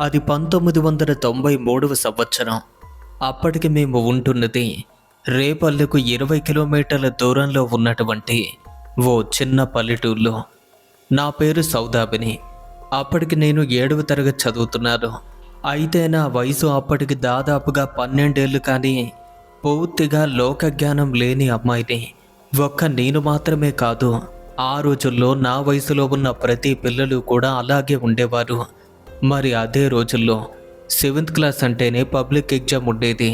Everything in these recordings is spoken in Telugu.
అది 1993 సంవత్సరం. అప్పటికి మేము ఉంటున్నది రేపల్లెకు 20 కిలోమీటర్ల దూరంలో ఉన్నటువంటి ఓ చిన్న పల్లెటూరులో. నా పేరు సౌదాబిని. అప్పటికి నేను 7వ తరగతి చదువుతున్నాను. అయితే నా వయసు అప్పటికి దాదాపుగా 12 ఏళ్ళు. కానీ పూర్తిగా లోకజ్ఞానం లేని అమ్మాయిని. ఒక్క నేను మాత్రమే కాదు, ఆ రోజుల్లో నా వయసులో ఉన్న ప్రతి పిల్లలు కూడా అలాగే ఉండేవారు. మరి అదే రోజుల్లో 7th క్లాస్ అంటేనే పబ్లిక్ ఎగ్జామ్ ఉండేది.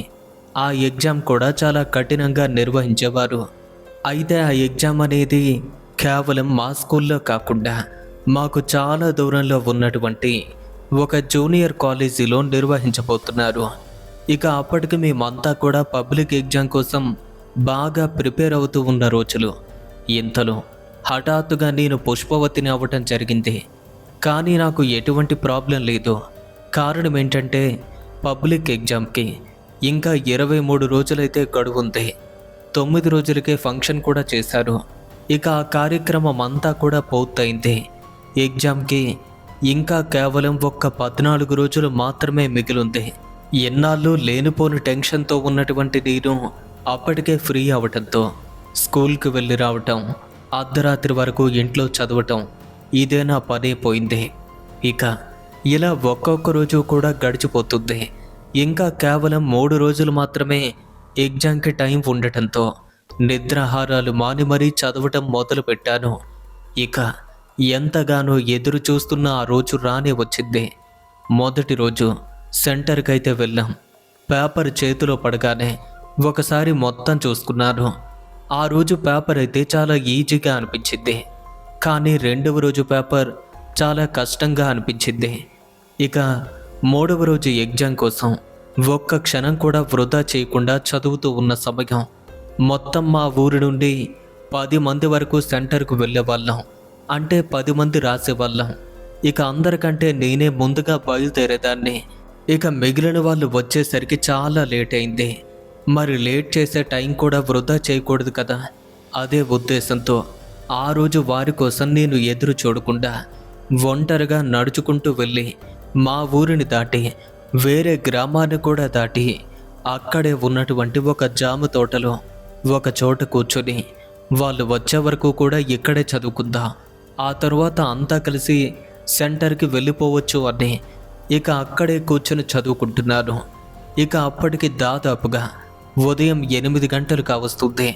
ఆ ఎగ్జామ్ కూడా చాలా కఠినంగా నిర్వహించేవారు. అయితే ఆ ఎగ్జామ్ అనేది కేవలం మా స్కూల్లో కాకుండా మాకు చాలా దూరంలో ఉన్నటువంటి ఒక జూనియర్ కాలేజీలో నిర్వహించబోతున్నారు. ఇక అప్పటికి మేమంతా కూడా పబ్లిక్ ఎగ్జామ్ కోసం బాగా ప్రిపేర్ అవుతూ ఉన్న రోజులు. ఇంతలో హఠాత్తుగా నేను పుష్పవతిని అవ్వటం జరిగింది. కానీ నాకు ఎటువంటి ప్రాబ్లం లేదు. కారణం ఏంటంటే పబ్లిక్ ఎగ్జామ్కి ఇంకా 23 రోజులైతే గడువు ఉంది. 9 రోజులకే ఫంక్షన్ కూడా చేశారు. ఇక ఆ కార్యక్రమం అంతా కూడా పూర్తయింది. ఎగ్జామ్కి ఇంకా కేవలం ఒక్క 14 రోజులు మాత్రమే మిగిలింది. ఎన్నాళ్ళు లేనిపోని టెన్షన్తో ఉన్నటువంటి నేను అప్పటికే ఫ్రీ అవటంతో స్కూల్కి వెళ్ళి రావటం, అర్ధరాత్రి వరకు ఇంట్లో చదవటం, ఇదే నా పనే పోయింది. ఇక ఇలా ఒక్కొక్క రోజు కూడా గడిచిపోతుంది. ఇంకా కేవలం 3 రోజులు మాత్రమే ఎగ్జామ్కి టైం ఉండటంతో నిద్రాహారాలు మాని మరీ చదవటం మొదలుపెట్టాను. ఇక ఎంతగానో ఎదురు చూస్తున్న ఆ రోజు రానే వచ్చింది. మొదటి రోజు సెంటర్కి అయితే వెళ్ళాం. పేపర్ చేతిలో పడగానే ఒకసారి మొత్తం చూసుకున్నాను. ఆ రోజు పేపర్ అయితే చాలా ఈజీగా అనిపించింది. కానీ 2వ రోజు పేపర్ చాలా కష్టంగా అనిపించింది. ఇక 3వ రోజు ఎగ్జామ్ కోసం ఒక్క క్షణం కూడా వృధా చేయకుండా చదువుతూ ఉన్న సమయం. మొత్తం మా ఊరి నుండి 10 మంది వరకు సెంటర్కు వెళ్ళేవాళ్ళం. అంటే 10 మంది రాసేవాళ్ళం. ఇక అందరికంటే నేనే ముందుగా బయలుదేరేదాన్ని. ఇక మిగిలిన వాళ్ళు వచ్చేసరికి చాలా లేట్ అయింది. మరి లేట్ చేసే టైం కూడా వృధా చేయకూడదు కదా. అదే ఉద్దేశంతో ఆ రోజు వారి కోసం నేను ఎదురు చూడకుండా ఒంటరిగా నడుచుకుంటూ వెళ్ళి మా ఊరిని దాటి వేరే గ్రామాన్ని కూడా దాటి అక్కడే ఉన్నటువంటి ఒక జామ తోటలో ఒక చోట కూర్చొని వాళ్ళు వచ్చే వరకు కూడా ఇక్కడే చదువుకుందాం, ఆ తర్వాత అంతా కలిసి సెంటర్కి వెళ్ళిపోవచ్చు అని ఇక అక్కడే కూర్చొని చదువుకుంటున్నాను. ఇక అప్పటికి దాదాపుగా ఉదయం 8 గంటలు కావస్తుంది.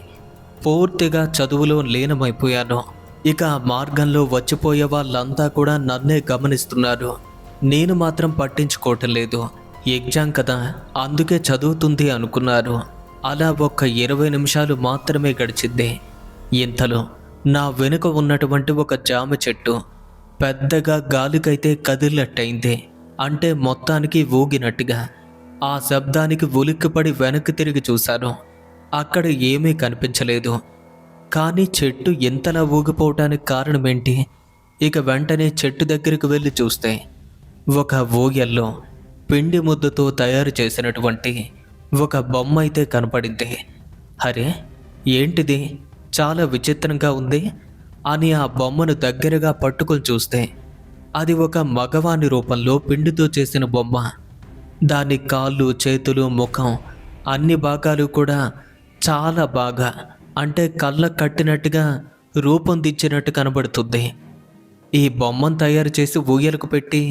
పూర్తిగా చదువులో లీనమైపోయాను. ఇక ఆ మార్గంలో వచ్చిపోయే వాళ్ళంతా కూడా నన్నే గమనిస్తున్నారు. నేను మాత్రం పట్టించుకోవటం లేదు. ఎగ్జామ్ కదా, అందుకే చదువుతుంది అనుకున్నారు. అలా ఒక్క 20 నిమిషాలు మాత్రమే గడిచింది. ఇంతలో నా వెనుక ఉన్నటువంటి ఒక జామ చెట్టు పెద్దగా గాలికైతే కదిలినట్టయింది. అంటే మొత్తానికి ఊగినట్టుగా. ఆ శబ్దానికి ఉలిక్కిపడి వెనక్కి తిరిగి చూశాను. అక్కడ ఏమీ కనిపించలేదు. కానీ చెట్టు ఎంతలా ఊగిపోవటానికి కారణమేంటి? ఇక వెంటనే చెట్టు దగ్గరికి వెళ్ళి చూస్తే ఒక ఊయల్లో పిండి ముద్దతో తయారు చేసినటువంటి ఒక బొమ్మ అయితే కనపడింది. అరే, ఏంటిది, చాలా విచిత్రంగా ఉంది అని ఆ బొమ్మను దగ్గరగా పట్టుకొని చూస్తే అది ఒక మగవాని రూపంలో పిండితో చేసిన బొమ్మ. దాని కాళ్ళు, చేతులు, ముఖం అన్ని భాగాలు కూడా చాలా బాగా, అంటే కళ్ళ కట్టినట్టుగా రూపొందించినట్టు కనబడుతుంది. ఈ బొమ్మను తయారు చేసి ఊయలకు పెట్టి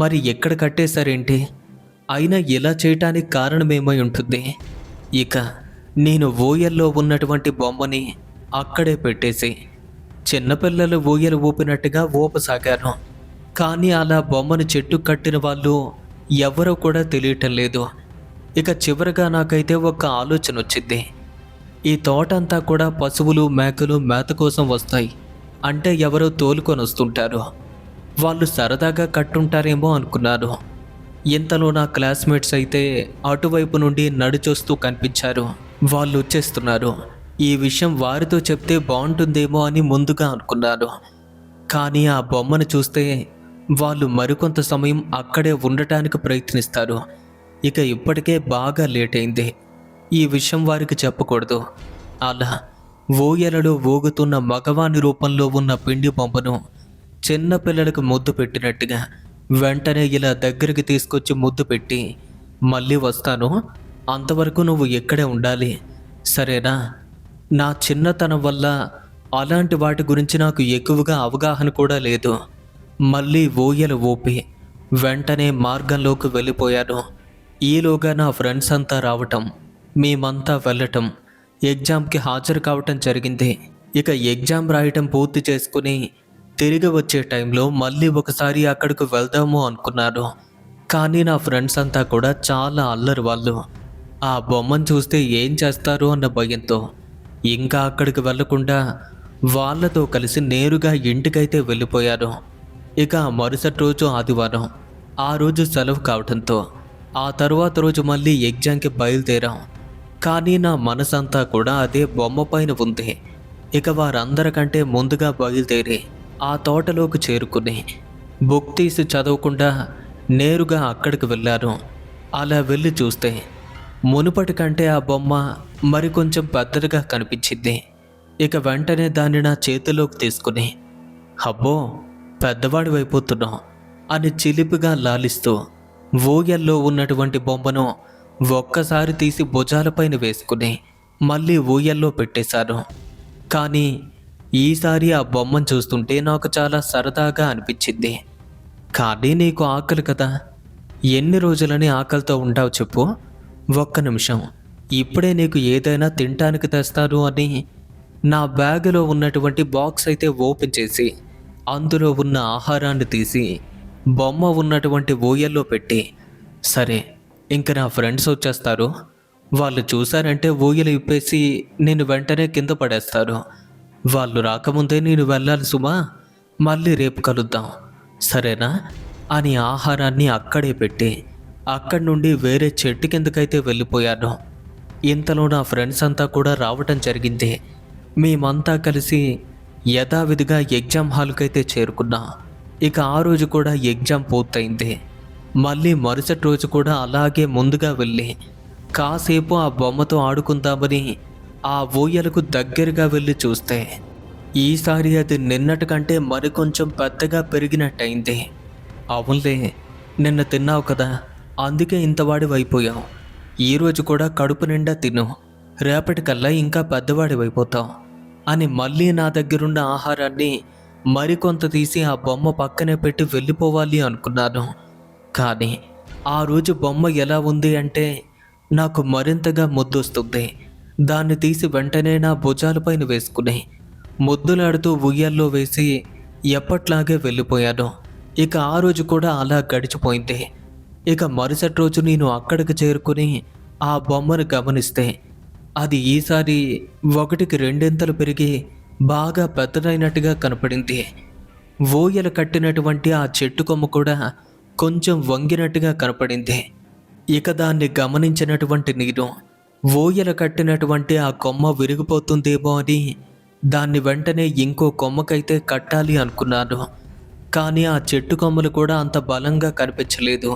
మరి ఎక్కడ కట్టేశారేంటి? అయినా ఇలా చేయటానికి కారణమేమై ఉంటుంది? ఇక నేను ఊయల్లో ఉన్నటువంటి బొమ్మని అక్కడే పెట్టేసి చిన్నపిల్లలు ఊయలు ఊపినట్టుగా ఊపసాగాను. కానీ అలా బొమ్మను చెట్టు కట్టిన వాళ్ళు ఎవరో కూడా తెలియటం లేదు. ఇక చివరిగా నాకైతే ఒక ఆలోచన వచ్చింది. ఈ తోటంతా కూడా పశువులు, మేకలు మేత కోసం వస్తాయి. అంటే ఎవరో తోలుకొని వస్తుంటారు. వాళ్ళు సరదాగా కట్టుంటారేమో అనుకున్నాను. ఇంతలో నా క్లాస్మేట్స్ అయితే అటువైపు నుండి నడిచొస్తూ కనిపించారు. వాళ్ళు వచ్చేస్తున్నారు. ఈ విషయం వారితో చెప్తే బాగుంటుందేమో అని ముందుగా అనుకున్నాను. కానీ ఆ బొమ్మను చూస్తే వాళ్ళు మరికొంత సమయం అక్కడే ఉండటానికి ప్రయత్నిస్తారు. ఇక ఇప్పటికే బాగా లేట్ అయింది. ఈ విషయం వారికి చెప్పకూడదు. అలా ఊయలలో ఊగుతున్న మగవాని రూపంలో ఉన్న పిండి బొమ్మను చిన్నపిల్లలకు ముద్దు పెట్టినట్టుగా వెంటనే ఇలా దగ్గరికి తీసుకొచ్చి ముద్దు పెట్టి, మళ్ళీ వస్తాను, అంతవరకు నువ్వు ఇక్కడే ఉండాలి, సరేనా? నా చిన్నతనం వల్ల అలాంటి వాటి గురించి నాకు ఎక్కువగా అవగాహన కూడా లేదు. మళ్ళీ ఊయలు ఊపి వెంటనే మార్గంలోకి వెళ్ళిపోయాను. ఈలోగా నా ఫ్రెండ్స్ అంతా రావటం, మేమంతా వెళ్ళటం, ఎగ్జామ్కి హాజరు కావటం జరిగింది. ఇక ఎగ్జామ్ రాయటం పూర్తి చేసుకుని తిరిగి వచ్చే టైంలో మళ్ళీ ఒకసారి అక్కడికి వెళ్దాము అనుకున్నాను. కానీ నా ఫ్రెండ్స్ అంతా కూడా చాలా అల్లరి వాళ్ళు. ఆ బొమ్మను చూస్తే ఏం చేస్తారు అన్న భయంతో ఇంకా అక్కడికి వెళ్లకుండా వాళ్ళతో కలిసి నేరుగా ఇంటికైతే వెళ్ళిపోయాను. ఇక మరుసటి రోజు ఆదివారం. ఆ రోజు సెలవు కావడంతో ఆ తరువాత రోజు మళ్ళీ ఎగ్జామ్కి బయలుదేరాం. కానీ నా మనసంతా కూడా అదే బొమ్మ పైన ఉంది. ఇక వారందరికంటే ముందుగా బయలుదేరి ఆ తోటలోకి చేరుకుని బుక్ తీసి చదవకుండా నేరుగా అక్కడికి వెళ్ళాను. అలా వెళ్ళి చూస్తే మునుపటి కంటే ఆ బొమ్మ మరికొంచెం పెద్దదిగా కనిపించింది. ఇక వెంటనే దాన్ని నా చేతిలోకి తీసుకుని, అబ్బో పెద్దవాడి అయిపోతున్నాం అని చిలిపిగా లాలిస్తూ ఊయల్లో ఉన్నటువంటి బొమ్మను ఒక్కసారి తీసి భుజాలపైన వేసుకుని మళ్ళీ ఊయల్లో పెట్టేశాను. కానీ ఈసారి ఆ బొమ్మను చూస్తుంటే నాకు చాలా సరదాగా అనిపించింది. కానీ నీకు ఆకలి కదా, ఎన్ని రోజులని ఆకలితో ఉంటావు చెప్పు? ఒక్క నిమిషం, ఇప్పుడే నీకు ఏదైనా తినటానికి తెస్తాను అని నా బ్యాగులో ఉన్నటువంటి బాక్స్ అయితే ఓపెన్ చేసి అందులో ఉన్న ఆహారాన్ని తీసి బొమ్మ ఉన్నటువంటి ఊయల్లో పెట్టి, సరే ఇంక నా ఫ్రెండ్స్ వచ్చేస్తారు, వాళ్ళు చూశారంటే ఊయలు ఇప్పేసి నేను వెంటనే కింద పడేస్తారు, వాళ్ళు రాకముందే నేను వెళ్ళాలి సుమా, మళ్ళీ రేపు కలుద్దాం, సరేనా అని ఆహారాన్ని అక్కడే పెట్టి అక్కడి నుండి వేరే చెట్టు కిందకైతే వెళ్ళిపోయాను. ఇంతలో నా ఫ్రెండ్స్ అంతా కూడా రావటం జరిగింది. మేమంతా కలిసి యథావిధిగా ఎగ్జామ్ హాల్కైతే చేరుకున్నాం. ఇక ఆ రోజు కూడా ఎగ్జామ్ పూర్తయింది. మళ్ళీ మరుసటి రోజు కూడా అలాగే ముందుగా వెళ్ళి కాసేపు ఆ బొమ్మతో ఆడుకుందామని ఆ ఊయలకు దగ్గరగా వెళ్ళి చూస్తే ఈసారి అది నిన్నటి కంటే మరికొంచెం పెద్దగా పెరిగినట్టయింది. అవునులే, నిన్న తిన్నావు కదా, అందుకే ఇంతవాడివైపోయావు. ఈరోజు కూడా కడుపు నిండా తిను, రేపటికల్లా ఇంకా పెద్దవాడివైపోతావు అని మళ్ళీ నా దగ్గరున్న ఆహారాన్ని మరికొంత తీసి ఆ బొమ్మ పక్కనే పెట్టి వెళ్ళిపోవాలి అనుకున్నాను. కానీ ఆ రోజు బొమ్మ ఎలా ఉంది అంటే నాకు మరింతగా ముద్దొస్తుంది. దాన్ని తీసి వెంటనే నా భుజాలపైన వేసుకుని ముద్దులాడుతూ ఉయ్యాల్లో వేసి ఎప్పట్లాగే వెళ్ళిపోయాను. ఇక ఆ రోజు కూడా అలా గడిచిపోయింది. ఇక మరుసటి రోజు నేను అక్కడికి చేరుకుని ఆ బొమ్మను గమనిస్తే అది ఈసారి 1కి 2 పెరిగి బాగా పెద్దదైనట్టుగా కనపడింది. ఊయల కట్టినటువంటి ఆ చెట్టు కొమ్మ కూడా కొంచెం వంగినట్టుగా కనపడింది. ఇక దాన్ని గమనించినటువంటి నేను ఊయల కట్టినటువంటి ఆ కొమ్మ విరిగిపోతుందేమో అని దాన్ని వెంటనే ఇంకో కొమ్మకైతే కట్టాలి అనుకున్నాను. కానీ ఆ చెట్టు కొమ్మలు కూడా అంత బలంగా కనిపించలేదు,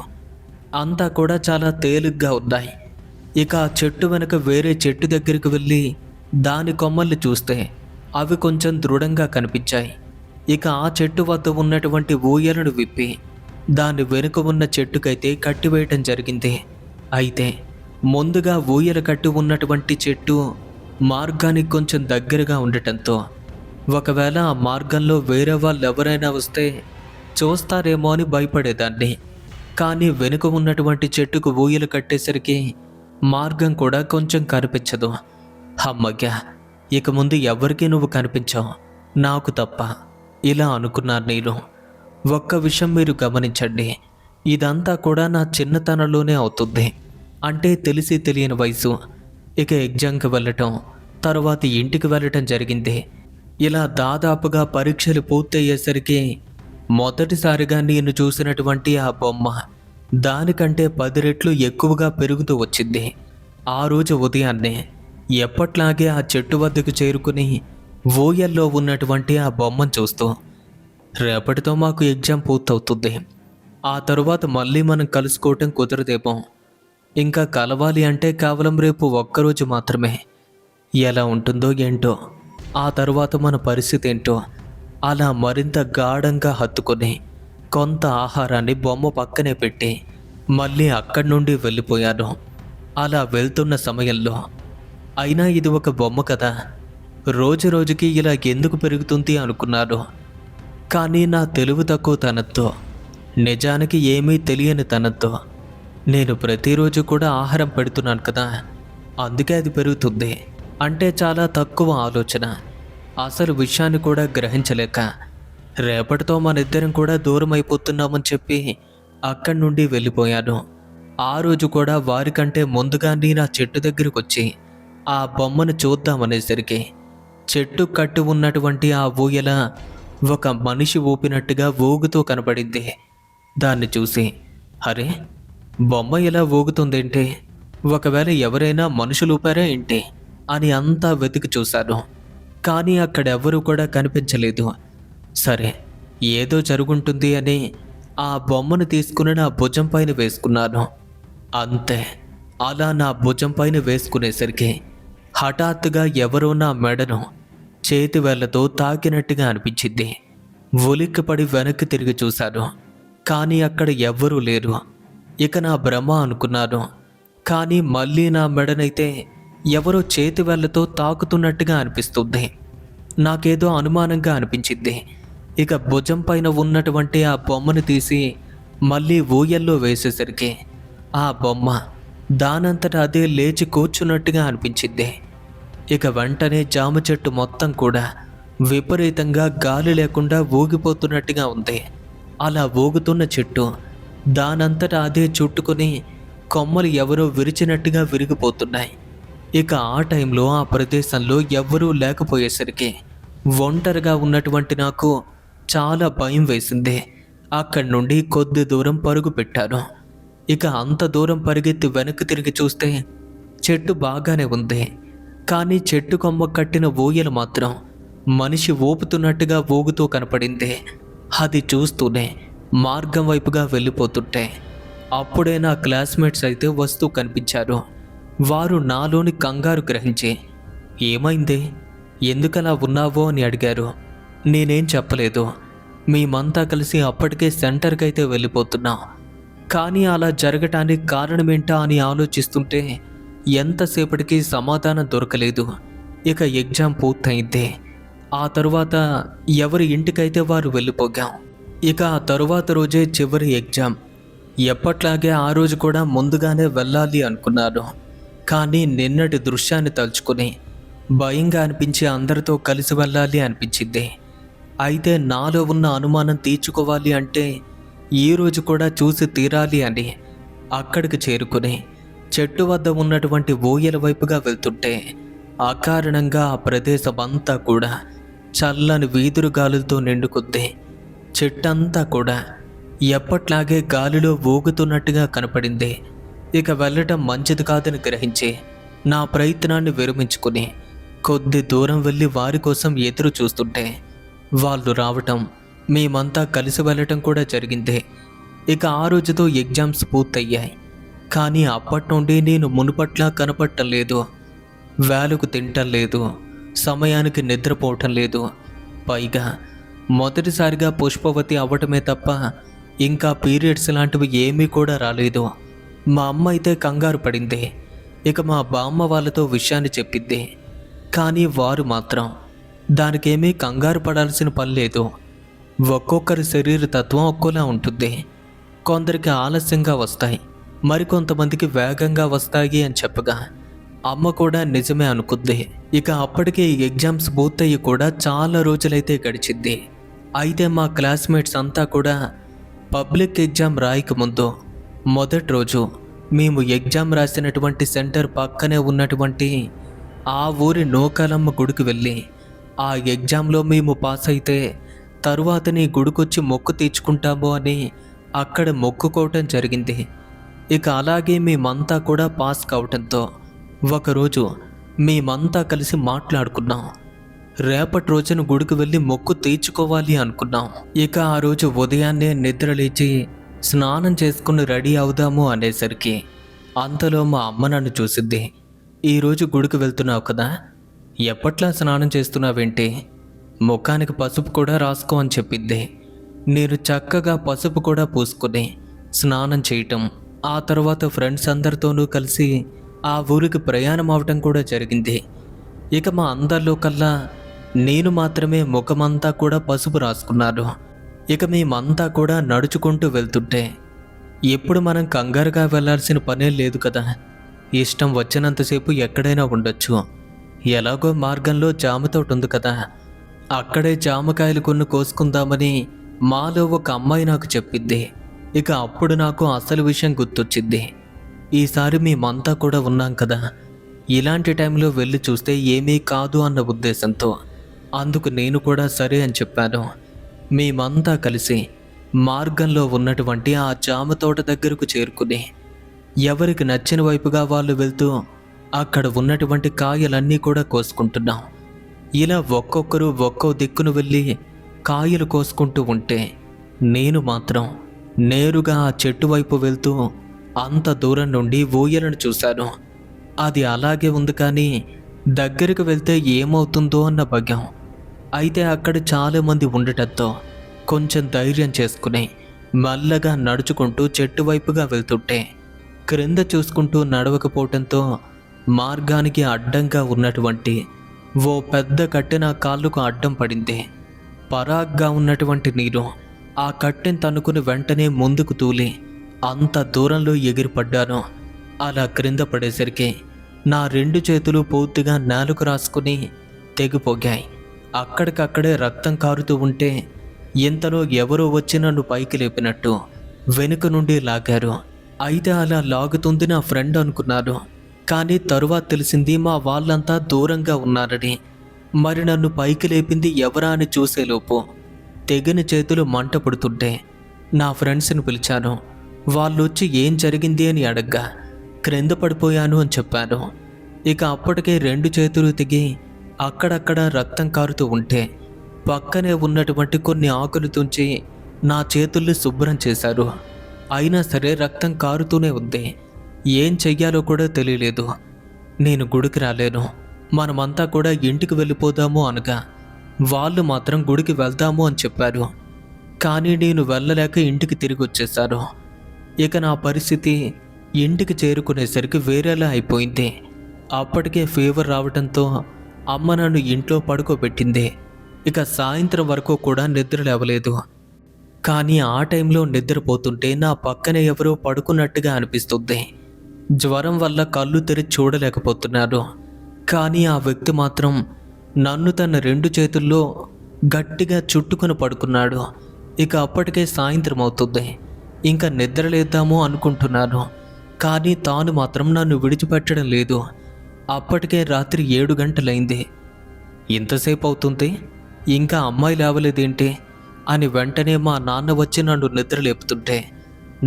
అంతా కూడా చాలా తేలిగ్గా ఉన్నాయి. ఇక ఆ చెట్టు వెనక వేరే చెట్టు దగ్గరికి వెళ్ళి దాని కొమ్మల్ని చూస్తే అవి కొంచెం దృఢంగా కనిపించాయి. ఇక ఆ చెట్టు వద్ద ఉన్నటువంటి ఊయలను విప్పి దాని వెనుక ఉన్న చెట్టుకైతే కట్టివేయటం జరిగింది. అయితే ముందుగా ఊయల కట్టి ఉన్నటువంటి చెట్టు మార్గానికి కొంచెం దగ్గరగా ఉండటంతో ఒకవేళ ఆ మార్గంలో వేరే వాళ్ళు ఎవరైనా వస్తే చూస్తారేమో అని భయపడేదాన్ని. కానీ వెనుక ఉన్నటువంటి చెట్టుకు ఊయలు కట్టేసరికి మార్గం కూడా కొంచెం కనిపించదు. అమ్మయ్య, ఇక ముందు ఎవరికీ నువ్వు కనిపించావు, నాకు తప్ప, ఇలా అనుకున్నాను నేను. ఒక్క విషయం మీరు గమనించండి, ఇదంతా కూడా నా చిన్నతనంలోనే అవుతుంది. అంటే తెలిసి తెలియని వయసు. ఇక ఎగ్జామ్కి వెళ్ళటం, తర్వాత ఇంటికి వెళ్ళటం జరిగింది. ఇలా దాదాపుగా పరీక్షలు పూర్తయ్యేసరికి మొదటిసారిగా నేను చూసినటువంటి ఆ బొమ్మ దానికంటే 10 రెట్లు ఎక్కువగా పెరుగుతూ వచ్చింది. ఆ రోజు ఉదయాన్నే ఎప్పట్లాగే ఆ చెట్టు వద్దకు చేరుకుని ఊయల్లో ఉన్నటువంటి ఆ బొమ్మను చూస్తూ, రేపటితో మాకు ఎగ్జామ్ పూర్తవుతుంది, ఆ తరువాత మళ్ళీ మనం కలుసుకోవటం కుదరదేమో, ఇంకా కలవాలి అంటే కేవలం రేపు ఒక్కరోజు మాత్రమే, ఎలా ఉంటుందో ఏంటో, ఆ తరువాత మన పరిస్థితి ఏంటో అలా మరింత గాఢంగా హత్తుకొని కొంత ఆహారాన్ని బొమ్మ పక్కనే పెట్టి మళ్ళీ అక్కడి నుండి వెళ్ళిపోయాను. అలా వెళ్తున్న సమయంలో, అయినా ఇది ఒక బొమ్మ కదా, రోజు రోజుకి ఇలా ఎందుకు పెరుగుతుంది అనుకున్నాను. కానీ నా తెలివి తక్కువ తనంతో, నిజానికి ఏమీ తెలియని తనంతో, నేను ప్రతిరోజు కూడా ఆహారం పెడుతున్నాను కదా, అందుకే అది పెరుగుతుంది అంటే చాలా తక్కువ ఆలోచన. అసలు విషయాన్ని కూడా గ్రహించలేక రేపటితో మనిద్దరం కూడా దూరం అయిపోతున్నామని చెప్పి అక్కడి నుండి వెళ్ళిపోయాను. ఆ రోజు కూడా వారికంటే ముందుగా నేను ఆ చెట్టు దగ్గరికి వచ్చి ఆ బొమ్మను చూద్దామనేసరికి చెట్టు కట్టి ఉన్నటువంటి ఆ ఊయల ఒక మనిషి ఊపినట్టుగా ఊగుతూ కనపడింది. దాన్ని చూసి, అరే, బొమ్మ ఇలా ఊగుతుందేంటి, ఒకవేళ ఎవరైనా మనుషులు ఊపారా ఏంటి అని అంతా వెతికి చూశాను. కానీ అక్కడెవ్వరూ కూడా కనిపించలేదు. సరే, ఏదో జరుగుంటుంది అని ఆ బొమ్మను తీసుకుని నా భుజం పైన వేసుకున్నాను. అంతే, అలా నా భుజం పైన వేసుకునేసరికి హఠాత్తుగా ఎవరో నా మెడను చేతి వేళ్లతో తాకినట్టుగా అనిపించింది. ఉలిక్కిపడి వెనక్కి తిరిగి చూశాను. కానీ అక్కడ ఎవ్వరూ లేరు. ఇక నా భ్రమ అనుకున్నాను. కానీ మళ్ళీ నా మెడనైతే ఎవరో చేతి వేళ్లతో తాకుతున్నట్టుగా అనిపిస్తుంది. నాకేదో అనుమానంగా అనిపించింది. ఇక భుజం పైన ఉన్నటువంటి ఆ బొమ్మను తీసి మళ్ళీ ఊయల్లో వేసేసరికి ఆ బొమ్మ దానంతట అదే లేచి కూర్చున్నట్టుగా అనిపించింది. ఇక వెంటనే జామ చెట్టు మొత్తం కూడా విపరీతంగా గాలి లేకుండా ఊగిపోతున్నట్టుగా ఉంది. అలా ఊగుతున్న చెట్టు దానంతట అదే చుట్టుకొని కొమ్మలు ఎవరో విరిచినట్టుగా విరిగిపోతున్నాయి. ఇక ఆ టైంలో ఆ ప్రదేశంలో ఎవ్వరూ లేకపోయేసరికి ఒంటరిగా ఉన్నటువంటి నాకు చాలా భయం వేసింది. అక్కడి నుండి కొద్ది దూరం పరుగు పెట్టాను. ఇక అంత దూరం పరిగెత్తి వెనక్కి తిరిగి చూస్తే చెట్టు బాగానే ఉంది. కానీ చెట్టు కొమ్మ కట్టిన ఊయలు మాత్రం మనిషి ఊపుతున్నట్టుగా ఊగుతూ కనపడింది. అది చూస్తూనే మార్గం వైపుగా వెళ్ళిపోతుంటే అప్పుడే నా క్లాస్మేట్స్ అయితే వస్తూ కనిపించారు. వారు నాలోని కంగారు గ్రహించి, ఏమైంది, ఎందుకలా ఉన్నావో అని అడిగారు. నేనేం చెప్పలేదు. మేమంతా కలిసి అప్పటికే సెంటర్కి అయితే వెళ్ళిపోతున్నాం. కానీ అలా జరగటానికి కారణమేంటా అని ఆలోచిస్తుంటే ఎంతసేపటికి సమాధానం దొరకలేదు. ఇక ఎగ్జామ్ పూర్తయింది. ఆ తరువాత ఎవరి ఇంటికైతే వారు వెళ్ళిపోగాం. ఇక ఆ తరువాత రోజే చివరి ఎగ్జామ్. ఎప్పట్లాగే ఆ రోజు కూడా ముందుగానే వెళ్ళాలి అనుకున్నాను. కానీ నిన్నటి దృశ్యాన్ని తలుచుకుని భయంగా అనిపించి అందరితో కలిసి వెళ్ళాలి అనిపించింది. అయితే నాలో ఉన్న అనుమానం తీర్చుకోవాలి అంటే ఈరోజు కూడా చూసి తీరాలి అని అక్కడికి చేరుకుని చెట్టు వద్ద ఉన్నటువంటి ఊయల వైపుగా వెళ్తుంటే అకారణంగా ఆ ప్రదేశం అంతా కూడా చల్లని వీధురు గాలులతో నిండుకుంది. చెట్టంతా కూడా ఎప్పట్లాగే గాలిలో ఊగుతున్నట్టుగా కనపడింది. ఇక వెళ్ళటం మంచిది కాదని గ్రహించి నా ప్రయత్నాన్ని విరమించుకుని కొద్ది దూరం వెళ్ళి వారి కోసం ఎదురు చూస్తుంటే వాళ్ళు రావటం, మేమంతా కలిసి వెళ్ళటం కూడా జరిగింది. ఇక ఆ రోజుతో ఎగ్జామ్స్ పూర్తయ్యాయి. కానీ అప్పటి నుండి నేను మునుపట్లా కనపడటం లేదు. వేళకు తింటం లేదు, సమయానికి నిద్రపోవటం లేదు. పైగా మొదటిసారిగా పుష్పవతి అవ్వటమే తప్ప ఇంకా పీరియడ్స్ లాంటివి ఏమీ కూడా రాలేదు. మా అమ్మ అయితే కంగారు పడింది. ఇక మా బామ్మ వాళ్ళతో విషయాన్ని చెప్పింది. కానీ వారు మాత్రం దానికేమీ కంగారు పడాల్సిన పని లేదు. ఒక్కొక్కరి శరీర తత్వం ఒక్కోలా ఉంటుంది. కొందరికి ఆలస్యంగా వస్తాయి, మరికొంతమందికి వేగంగా వస్తాయి అని చెప్పగా అమ్మ కూడా నిజమే అనుకుంది. ఇక అప్పటికే ఈ ఎగ్జామ్స్ పూర్తయ్యి కూడా చాలా రోజులైతే గడిచింది. అయితే మా క్లాస్మేట్స్ అంతా కూడా పబ్లిక్ ఎగ్జామ్ రాయక ముందు మొదటి రోజు మేము ఎగ్జామ్ రాసినటువంటి సెంటర్ పక్కనే ఉన్నటువంటి ఆ ఊరి నూకాలమ్మ గుడికి వెళ్ళి ఆ ఎగ్జామ్లో మేము పాస్ అయితే తరువాత నీ గుడికొచ్చి మొక్కు తీర్చుకుంటాము అని అక్కడ మొక్కుకోవటం జరిగింది. ఇక అలాగే మేమంతా కూడా పాస్ కావటంతో ఒకరోజు మేమంతా కలిసి మాట్లాడుకున్నాం. రేపటి రోజున గుడికి వెళ్ళి మొక్కు తీర్చుకోవాలి అనుకున్నాం. ఇక ఆ రోజు ఉదయాన్నే నిద్రలేచి స్నానం చేసుకుని రెడీ అవుదాము అనేసరికి అంతలో మా అమ్మ నన్ను చూసిద్ది. ఈరోజు గుడికి వెళ్తున్నావు కదా, ఎప్పట్లా స్నానం చేస్తున్నావేంటి, ముఖానికి పసుపు కూడా రాసుకో అని చెప్పింది. నేను చక్కగా పసుపు కూడా పూసుకుని స్నానం చేయటం, ఆ తర్వాత ఫ్రెండ్స్ అందరితోనూ కలిసి ఆ ఊరికి ప్రయాణం అవటం కూడా జరిగింది. ఇక మా అందరిలో కల్లా నేను మాత్రమే ముఖమంతా కూడా పసుపు రాసుకున్నాను. ఇక మేమంతా కూడా నడుచుకుంటూ వెళ్తుంటే, ఎప్పుడు మనం కంగారుగా వెళ్లాల్సిన పనే లేదు కదా, ఇష్టం వచ్చినంతసేపు ఎక్కడైనా ఉండొచ్చు. ఎలాగో మార్గంలో జామ తోట ఉంది కదా, అక్కడే జామకాయలు కొన్ని కోసుకుందామని మాలో ఒక అమ్మాయి నాకు చెప్పింది. ఇక అప్పుడు నాకు అసలు విషయం గుర్తొచ్చింది. ఈసారి మేమంతా కూడా ఉన్నాం కదా, ఇలాంటి టైంలో వెళ్ళి చూస్తే ఏమీ కాదు అన్న ఉద్దేశంతో అందుకు నేను కూడా సరే అని చెప్పాను. మేమంతా కలిసి మార్గంలో ఉన్నటువంటి ఆ జామ తోట దగ్గరకు చేరుకుని ఎవరికి నచ్చిన వైపుగా వాళ్ళు వెళ్తూ అక్కడ ఉన్నటువంటి కాయలన్నీ కూడా కోసుకుంటున్నాం. ఇలా ఒక్కొక్కరు ఒక్కో దిక్కును వెళ్ళి కాయలు కోసుకుంటూ ఉంటే నేను మాత్రం నేరుగా ఆ చెట్టు వైపు వెళ్తూ అంత దూరం నుండి ఊయలను చూశాను. అది అలాగే ఉంది, కానీ దగ్గరికి వెళ్తే ఏమవుతుందో అన్న భయం. అయితే అక్కడ చాలామంది ఉండటంతో కొంచెం ధైర్యం చేసుకుని మెల్లగా నడుచుకుంటూ చెట్టు వైపుగా వెళ్తుంటే క్రింద చూసుకుంటూ నడవకపోవటంతో మార్గానికి అడ్డంగా ఉన్నటువంటి ఓ పెద్ద కట్టె నా కాళ్ళకు అడ్డం పడింది. పరాగ్గా ఉన్నటువంటి నీరు ఆ కట్టెను తన్నుకుని వెంటనే ముందుకు తూలి అంత దూరంలో ఎగిరిపడ్డాను. అలా క్రింద పడేసరికి నా 2 చేతులు పూర్తిగా నేలకు రాసుకుని తెగిపోగాయి. అక్కడికక్కడే రక్తం కారుతూ ఉంటే ఇంతలో ఎవరో వచ్చి నన్ను పైకి లేపినట్టు వెనుక నుండి లాగారు. అయితే అలా లాగుతుంది నా ఫ్రెండ్ అనుకున్నాను, కానీ తరువాత తెలిసింది మా వాళ్ళంతా దూరంగా ఉన్నారని. మరి నన్ను పైకి లేపింది ఎవరా అని చూసేలోపు తెగిన చేతులు మంట పుడుతుంటే నా ఫ్రెండ్స్ని పిలిచాను. వాళ్ళు వచ్చి ఏం జరిగింది అని అడగ్గా క్రింద పడిపోయాను అని చెప్పాను. ఇక అప్పటికే 2 చేతులు తెగి అక్కడక్కడ రక్తం కారుతూ ఉంటే పక్కనే ఉన్నటువంటి కొన్ని ఆకులు తుంచి నా చేతుల్ని శుభ్రం చేశారు. అయినా సరే రక్తం కారుతూనే ఉంది. ఏం చెయ్యాలో కూడా తెలియలేదు. నేను గుడికి రాలేను, మనమంతా కూడా ఇంటికి వెళ్ళిపోదాము అనగా వాళ్ళు మాత్రం గుడికి వెళ్దాము అని చెప్పారు. కానీ నేను వెళ్ళలేక ఇంటికి తిరిగి వచ్చేశాను. ఇక నా పరిస్థితి ఇంటికి చేరుకునేసరికి వేరేలా అయిపోయింది. అప్పటికే ఫీవర్ రావడంతో అమ్మ నన్ను ఇంట్లో పడుకోబెట్టింది. ఇక సాయంత్రం వరకు కూడా నిద్ర లేవలేదు. కానీ ఆ టైంలో నిద్రపోతుంటే నా పక్కన ఎవరో పడుకున్నట్టుగా అనిపిస్తుంది. జ్వరం వల్ల కళ్ళు తెరిచి చూడలేకపోతున్నాను. కానీ ఆ వ్యక్తి మాత్రం నన్ను తన 2 చేతుల్లో గట్టిగా చుట్టుకొని పడుకున్నాడు. ఇక అప్పటికే సాయంత్రం అవుతుంది. ఇంకా నిద్రలేద్దాము అనుకుంటున్నాను, కానీ తాను మాత్రం నన్ను విడిచిపెట్టడం లేదు. అప్పటికే రాత్రి 7 గంటలైంది. ఇంతసేపు అవుతుంది, ఇంకా అమ్మాయి లేవలేదేంటి అని వెంటనే మా నాన్న వచ్చి నన్ను నిద్రలేపుతుంటే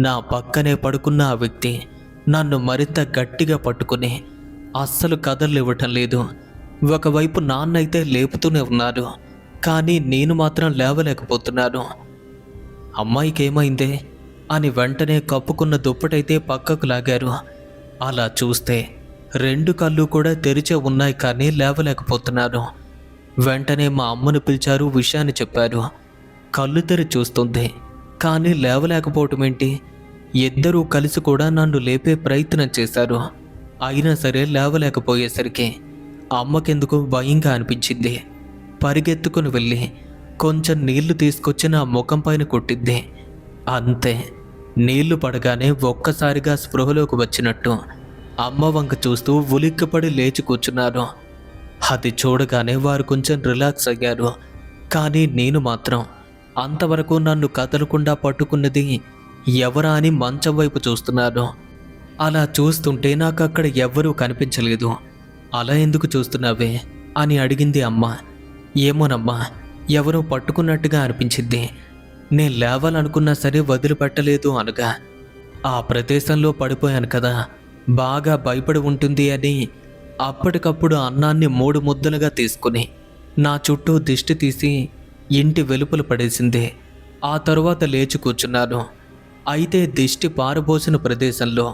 నా పక్కనే పడుకున్న ఆ వ్యక్తి నన్ను మరింత గట్టిగా పట్టుకుని అస్సలు కదలివ్వటం లేదు. ఒకవైపు నాన్న అయితే లేపుతూనే ఉన్నారు, కానీ నేను మాత్రం లేవలేకపోతున్నాను. అమ్మాయికి ఏమైందే అని వెంటనే కప్పుకున్న దుప్పటైతే పక్కకు లాగారు. అలా చూస్తే 2 కళ్ళు కూడా తెరిచే ఉన్నాయి, కానీ లేవలేకపోతున్నాను. వెంటనే మా అమ్మను పిలిచారు, విషయాన్ని చెప్పారు. కళ్ళు తెరి చూస్తుంది, కానీ లేవలేకపోవటం ఏంటి? ఇద్దరూ కలిసి కూడా నన్ను లేపే ప్రయత్నం చేశారు. అయినా సరే లేవలేకపోయేసరికి అమ్మకెందుకు భయంగా అనిపించింది. పరిగెత్తుకుని వెళ్ళి కొంచెం నీళ్లు తీసుకొచ్చి నా ముఖం పైన కొట్టింది. అంతే, నీళ్లు పడగానే ఒక్కసారిగా స్పృహలోకి వచ్చినట్టు అమ్మ వంక చూస్తూ ఉలిక్కిపడి లేచి కూర్చున్నారు. అది చూడగానే వారు కొంచెం రిలాక్స్ అయ్యారు. కానీ నేను మాత్రం అంతవరకు నన్ను కదలకుండా పట్టుకున్నది ఎవరా అని మంచం వైపు చూస్తున్నాను. అలా చూస్తుంటే నాకు అక్కడ ఎవ్వరూ కనిపించలేదు. అలా ఎందుకు చూస్తున్నావే అని అడిగింది అమ్మ. ఏమోనమ్మా, ఎవరో పట్టుకున్నట్టుగా అనిపించింది. నేను లేవాలనుకున్నా సరే వదిలిపెట్టలేదు అనగా, ఆ ప్రదేశంలో పడిపోయాను కదా, బాగా భయపడి ఉంటుంది అని అప్పటికప్పుడు అన్నాన్ని 3 ముద్దలుగా తీసుకుని నా చుట్టూ దిష్టి తీసి ఇంటి వెలుపల పడేసింది. ఆ తరువాత లేచి కూర్చున్నాను. అయితే దిష్టి పారబోసిన ప్రదేశంలో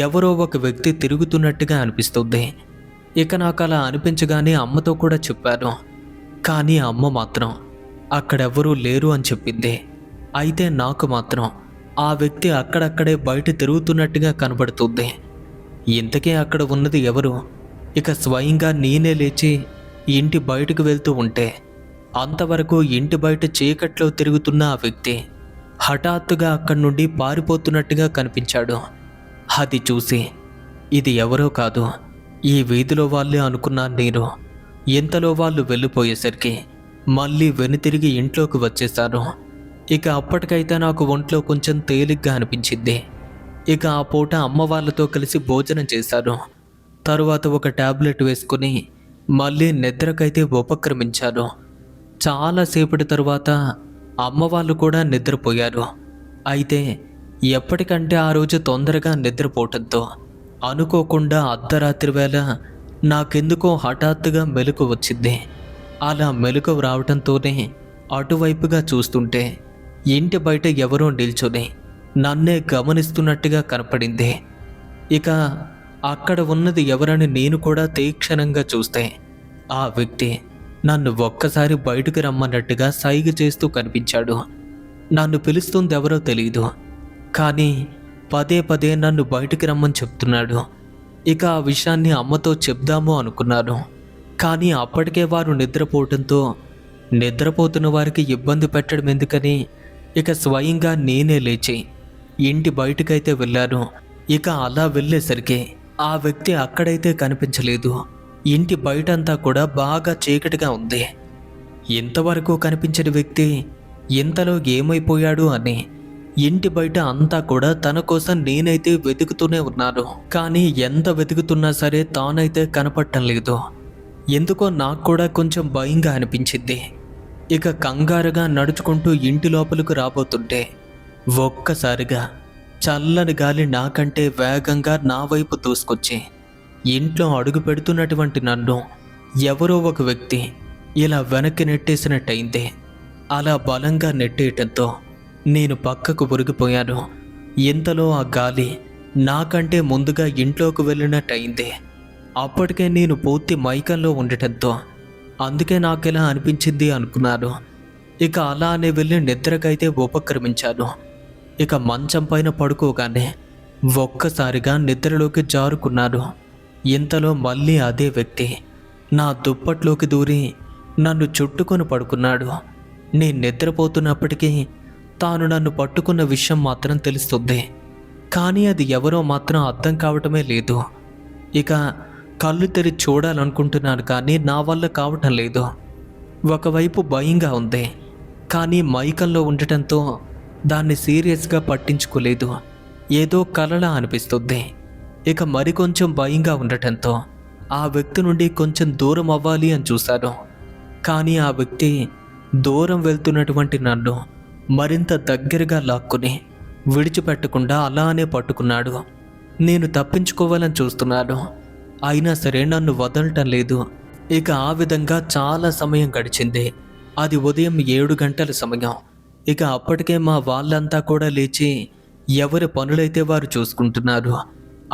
ఎవరో ఒక వ్యక్తి తిరుగుతున్నట్టుగా అనిపిస్తుంది. ఇక నాకు అలా అనిపించగానే అమ్మతో కూడా చెప్పాను. కానీ అమ్మ మాత్రం అక్కడెవ్వరూ లేరు అని చెప్పింది. అయితే నాకు మాత్రం ఆ వ్యక్తి అక్కడక్కడే బయట తిరుగుతున్నట్టుగా కనబడుతుంది. ఇంతకీ అక్కడ ఉన్నది ఎవరు? ఇక స్వయంగా నేనే లేచి ఇంటి బయటకు వెళ్తూ ఉంటే అంతవరకు ఇంటి బయట చీకట్లో తిరుగుతున్న ఆ వ్యక్తి హఠాత్తుగా అక్కడి నుండి పారిపోతున్నట్టుగా కనిపించాడు. అది చూసి ఇది ఎవరో కాదు, ఈ వీధిలో వాళ్ళే అనుకున్నాను నేను. ఇంతలో వాళ్ళు వెళ్ళిపోయేసరికి మళ్ళీ వెనుతిరిగి ఇంట్లోకి వచ్చేశాను. ఇక అప్పటికైతే నాకు ఒంట్లో కొంచెం తేలిగ్గా అనిపించింది. ఇక ఆ పూట అమ్మ వాళ్ళతో కలిసి భోజనం చేశాను. తరువాత ఒక టాబ్లెట్ వేసుకుని మళ్ళీ నిద్రకైతే ఉపక్రమించాను. చాలాసేపటి తరువాత అమ్మ వాళ్ళు కూడా నిద్రపోయారు. అయితే ఎప్పటికంటే ఆ రోజు తొందరగా నిద్రపోవటంతో అనుకోకుండా అర్ధరాత్రి వేళ నాకెందుకో హఠాత్తుగా మెలకు వచ్చింది. అలా మెలకు రావటంతోనే అటువైపుగా చూస్తుంటే ఇంటి బయట ఎవరో నిల్చొని నన్నే గమనిస్తున్నట్టుగా కనపడింది. ఇక అక్కడ ఉన్నది ఎవరని నేను కూడా తీక్షణంగా చూస్తే ఆ వ్యక్తి నన్ను ఒక్కసారి బయటకు రమ్మన్నట్టుగా సైగ చేస్తూ కనిపించాడు. నన్ను పిలుస్తుంది ఎవరో తెలియదు, కానీ పదే పదే నన్ను బయటికి రమ్మని చెప్తున్నాడు. ఇక ఆ విషయాన్ని అమ్మతో చెప్దాము అనుకున్నాను, కానీ అప్పటికే వారు నిద్రపోవటంతో నిద్రపోతున్న వారికి ఇబ్బంది పెట్టడం ఎందుకని ఇక స్వయంగా నేనే లేచి ఇంటి బయటకైతే వెళ్ళాను. ఇక అలా వెళ్ళేసరికి ఆ వ్యక్తి అక్కడైతే కనిపించలేదు. ఇంటి బయటంతా కూడా బాగా చీకటిగా ఉంది. ఇంతవరకు కనిపించిన వ్యక్తి ఇంతలో ఏమైపోయాడు అని ఇంటి బయట అంతా కూడా తన కోసం నేనైతే వెతుకుతూనే ఉన్నాను. కానీ ఎంత వెతుకుతున్నా సరే తానైతే కనపడటం లేదు. ఎందుకో నాకు కూడా కొంచెం భయంగా అనిపించింది. ఇక కంగారుగా నడుచుకుంటూ ఇంటి లోపలికి రాబోతుంటే ఒక్కసారిగా చల్లని గాలి నాకంటే వేగంగా నా వైపు దూసుకొచ్చి ఇంట్లో అడుగు పెడుతున్నటువంటి నన్ను ఎవరో ఒక వ్యక్తి ఇలా వెనక్కి నెట్టేసినట్టయింది. అలా బలంగా నెట్టేయటంతో నేను పక్కకు ఉరిగిపోయాను. ఇంతలో ఆ గాలి నాకంటే ముందుగా ఇంట్లోకి వెళ్ళినట్టయింది. అప్పటికే నేను పూర్తి మైకంలో ఉండటంతో అందుకే నాకెలా అనిపించింది అనుకున్నాను. ఇక అలానే వెళ్ళి నిద్రకైతే ఉపక్రమించాను. ఇక మంచం పైన పడుకోగానే ఒక్కసారిగా నిద్రలోకి జారుకున్నాను. ఇంతలో మళ్ళీ అదే వ్యక్తి నా దుప్పట్లోకి దూరి నన్ను చుట్టుకొని పడుకున్నాడు. నేను నిద్రపోతున్నప్పటికీ తాను నన్ను పట్టుకున్న విషయం మాత్రం తెలుస్తుంది, కానీ అది ఎవరో మాత్రం అర్థం కావటమే లేదు. ఇక కళ్ళు తెరిచి చూడాలనుకుంటున్నాను, కానీ నా వల్ల కావటం లేదు. ఒకవైపు భయంగా ఉంది, కానీ మైకంలో ఉండటంతో దాన్ని సీరియస్గా పట్టించుకోలేదు. ఏదో కలలా అనిపిస్తుంది. ఇక మరికొంచెం భయంగా ఉండటంతో ఆ వ్యక్తి నుండి కొంచెం దూరం అవ్వాలి అని చూశాను. కానీ ఆ వ్యక్తి దూరం వెళ్తున్నటువంటి నన్ను మరింత దగ్గరగా లాక్కుని విడిచిపెట్టకుండా అలానే పట్టుకున్నాడు. నేను తప్పించుకోవాలని చూస్తున్నాను, అయినా సరే నన్ను వదలటం లేదు. ఇక ఆ విధంగా చాలా సమయం గడిచింది. అది ఉదయం 7 గంటల సమయం. ఇక అప్పటికే మా వాళ్ళంతా కూడా లేచి ఎవరి పనులైతే వారు చూసుకుంటున్నారు.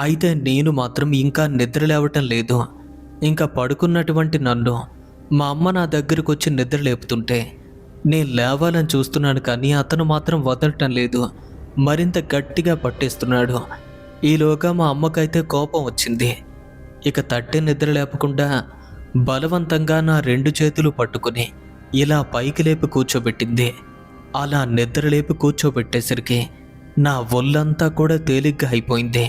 అయితే నేను మాత్రం ఇంకా నిద్ర లేవటం లేదు. ఇంకా పడుకున్నటువంటి నన్ను మా అమ్మ నా దగ్గరకు వచ్చి నిద్ర లేపుతుంటే నేను లేవాలని చూస్తున్నాను, కానీ అతను మాత్రం వదలటం లేదు, మరింత గట్టిగా పట్టేస్తున్నాడు. ఈలోగా మా అమ్మకైతే కోపం వచ్చింది. ఇక తట్టి నిద్ర లేపకుండా బలవంతంగా నా 2 చేతులు పట్టుకుని ఇలా పైకి లేపి కూర్చోబెట్టింది. అలా నిద్ర లేపి కూర్చోబెట్టేసరికి నా ఒళ్ళంతా కూడా తేలిగ్గా అయిపోయింది.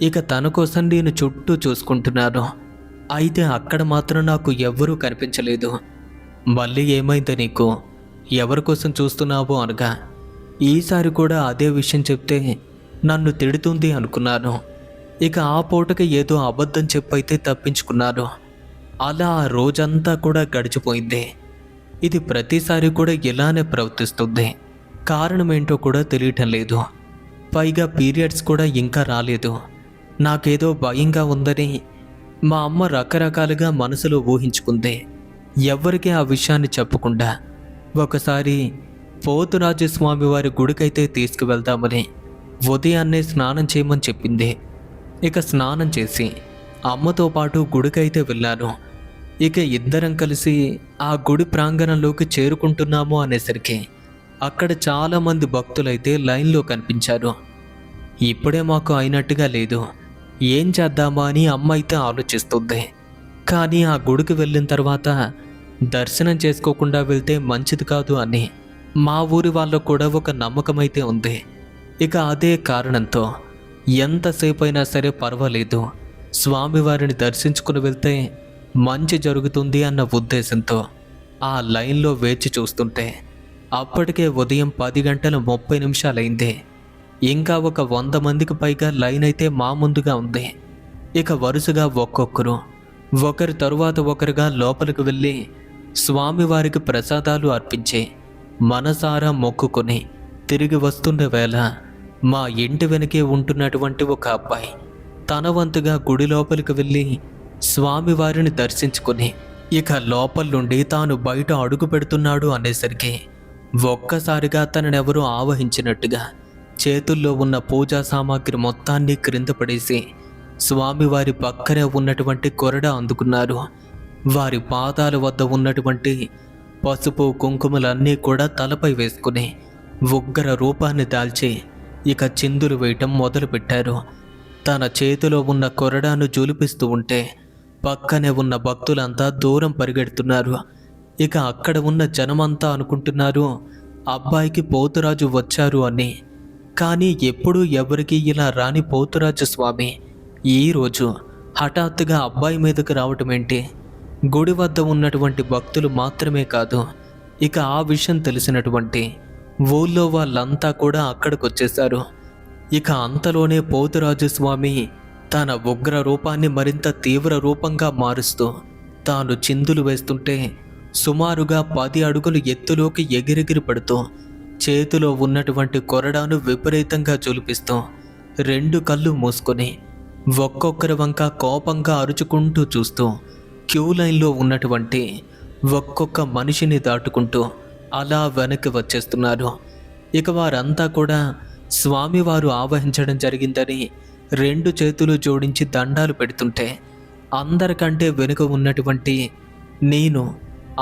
ఇక తన కోసం నేను చుట్టూ చూసుకుంటున్నాను. అయితే అక్కడ మాత్రం నాకు ఎవ్వరూ కనిపించలేదు. మళ్ళీ ఏమైంది నీకు, ఎవరి కోసం చూస్తున్నావు అనగా ఈసారి కూడా అదే విషయం చెప్తే నన్ను తిడుతుంది అనుకున్నాను. ఇక ఆ పూటకి ఏదో అబద్ధం చెప్పైతే తప్పించుకున్నాను. అలా ఆ రోజంతా కూడా గడిచిపోయింది. ఇది ప్రతిసారి కూడా ఇలానే ప్రవర్తిస్తుంది. కారణం ఏంటో కూడా తెలియటం లేదు. పైగా పీరియడ్స్ కూడా ఇంకా రాలేదు. నాకేదో భయంగా ఉందని మా అమ్మ రకరకాలుగా మనసులో ఊహించుకుంది. ఎవ్వరికీ ఆ విషయాన్ని చెప్పకుండా ఒకసారి పోతురాజస్వామి వారి గుడికైతే తీసుకువెళ్తామని ఉదయాన్నే స్నానం చేయమని చెప్పింది. ఇక స్నానం చేసి అమ్మతో పాటు గుడికైతే వెళ్ళాను. ఇక ఇద్దరం కలిసి ఆ గుడి ప్రాంగణంలోకి చేరుకుంటున్నాము అనేసరికి అక్కడ చాలామంది భక్తులైతే లైన్లో కనిపించారు. ఇప్పుడే మాకు అయినట్టుగా లేదు, ఏం చేద్దామా అని అమ్మ అయితే ఆలోచిస్తుంది. కానీ ఆ గుడికి వెళ్ళిన తర్వాత దర్శనం చేసుకోకుండా వెళ్తే మంచిది కాదు అని మా ఊరి వాళ్ళకు కూడా ఒక నమ్మకం అయితే ఉంది. ఇక అదే కారణంతో ఎంతసేపు అయినా సరే పర్వాలేదు, స్వామివారిని దర్శించుకుని వెళ్తే మంచి జరుగుతుంది అన్న ఉద్దేశంతో ఆ లైన్లో వేచి చూస్తుంటే అప్పటికే ఉదయం 10:30 ఇంకా ఒక 100 మందికి పైగా లైన్ అయితే మా ముందుగా ఉంది. ఇక వరుసగా ఒక్కొక్కరు ఒకరి తరువాత ఒకరుగా లోపలికి వెళ్ళి స్వామివారికి ప్రసాదాలు అర్పించి మనసారా మొక్కుకొని తిరిగి వస్తున్న వేళ మా ఇంటి వెనకే ఉంటున్నటువంటి ఒక అబ్బాయి తన వంతుగా గుడి లోపలికి వెళ్ళి స్వామివారిని దర్శించుకుని ఇక లోపల నుండి తాను బయట అడుగు పెడుతున్నాడు అనేసరికి ఒక్కసారిగా తననెవరూ ఆవహించినట్టుగా చేతుల్లో ఉన్న పూజా సామాగ్రి మొత్తాన్ని క్రింద పడేసి స్వామివారి పక్కనే ఉన్నటువంటి కొరడ అందుకున్నారు. వారి పాదాల వద్ద ఉన్నటువంటి పసుపు కుంకుమలన్నీ కూడా తలపై వేసుకుని ఉగ్ర రూపాన్ని దాల్చి ఇక చిందులు వేయటం మొదలుపెట్టారు. తన చేతిలో ఉన్న కొరడాను జూలిపిస్తూ ఉంటే పక్కనే ఉన్న భక్తులంతా దూరం పరిగెడుతున్నారు. ఇక అక్కడ ఉన్న జనమంతా అనుకుంటున్నారు అబ్బాయికి పోతురాజు వచ్చారు అని. కానీ ఎప్పుడూ ఎవరికి ఇలా రాని పోతురాజు స్వామి ఈరోజు హఠాత్తుగా అబ్బాయి మీదకు రావటం ఏంటి? గుడి వద్ద ఉన్నటువంటి భక్తులు మాత్రమే కాదు, ఇక ఆ విషయం తెలిసినటువంటి ఊళ్ళో వాళ్ళంతా కూడా అక్కడికి వచ్చేశారు. ఇక అంతలోనే పోతురాజు స్వామి తన ఉగ్ర రూపాన్ని మరింత తీవ్ర రూపంగా మారుస్తూ తాను చిందులు వేస్తుంటే సుమారుగా 10 అడుగులు ఎత్తులోకి ఎగిరెగిరి పడుతూ చేతిలో ఉన్నటువంటి కొరడాను విపరీతంగా జులిపిస్తూ 2 కళ్ళు మూసుకొని ఒక్కొక్కరి వంక కోపంగా అరుచుకుంటూ చూస్తూ క్యూ లైన్లో ఉన్నటువంటి ఒక్కొక్క మనిషిని దాటుకుంటూ అలా వెనక్కి వచ్చేస్తున్నారు. ఇక వారంతా కూడా స్వామివారు ఆవహించడం జరిగిందని 2 చేతులు జోడించి దండాలు పెడుతుంటే అందరికంటే వెనుక ఉన్నటువంటి నేను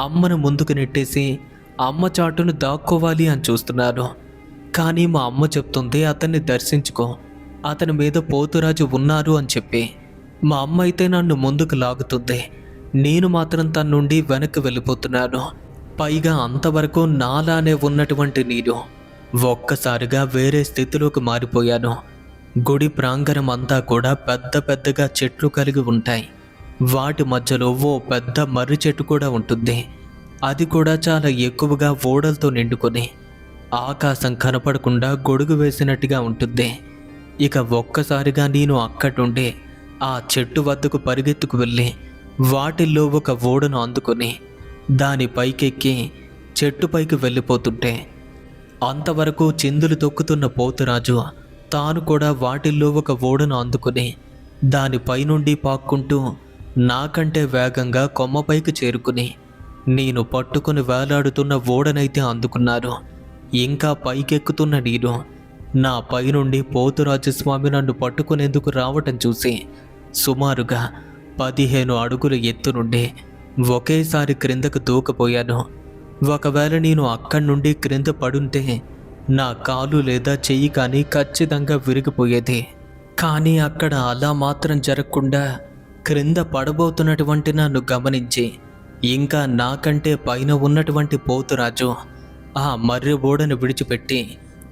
అమ్మను ముందుకు నెట్టేసి అమ్మ చాటును దాక్కోవాలి అని చూస్తున్నాను. కానీ మా అమ్మ చెప్తుంది అతన్ని దర్శించుకో, అతని మీద పోతురాజు ఉన్నారు అని చెప్పి. మా అమ్మ అయితే నన్ను ముందుకు లాగుతుంది, నేను మాత్రం తన నుండి వెనక్కి వెళ్ళిపోతున్నాను. పైగా అంతవరకు నాలానే ఉన్నటువంటి నేను ఒక్కసారిగా వేరే స్థితిలోకి మారిపోయాను. గుడి ప్రాంగణం అంతా కూడా పెద్ద పెద్దగా చెట్లు కలిగి ఉంటాయి. వాటి మధ్యలో ఓ పెద్ద మర్రి చెట్టు కూడా ఉంటుంది. అది కూడా చాలా ఎక్కువగా ఓడలతో నిండుకొని ఆకాశం కనపడకుండా గొడుగు వేసినట్టుగా ఉంటుంది. ఇక ఒక్కసారిగా నేను అక్కడుండి ఆ చెట్టు వద్దకు పరిగెత్తుకు వెళ్ళి వాటిల్లో ఒక ఓడను అందుకొని దాని పైకెక్కి చెట్టుపైకి వెళ్ళిపోతుంటే అంతవరకు చిందులు తొక్కుతున్న పోతురాజు తాను కూడా వాటిల్లో ఒక ఓడను అందుకుని దానిపైనుండి పాక్కుంటూ నాకంటే వేగంగా కొమ్మపైకి చేరుకుని నేను పట్టుకుని వేలాడుతున్న ఓడనైతే అందుకున్నారు. ఇంకా పైకెక్కుతున్న నేను నా పైనుండి పోతురాజు స్వామి నన్ను పట్టుకునేందుకు రావటం చూసి సుమారుగా 15 అడుగుల ఎత్తు నుండి ఒకేసారి క్రిందకు దూకపోయాను. ఒకవేళ నేను అక్కడి నుండి క్రింద పడుంటే నా కాలు లేదా చెయ్యి కానీ ఖచ్చితంగా విరిగిపోయేది. కానీ అక్కడ అలా మాత్రం జరగకుండా క్రింద పడబోతున్నటువంటి నన్ను గమనించి ఇంకా నాకంటే పైన ఉన్నటువంటి పోతురాజు ఆ మర్రి ఓడను విడిచిపెట్టి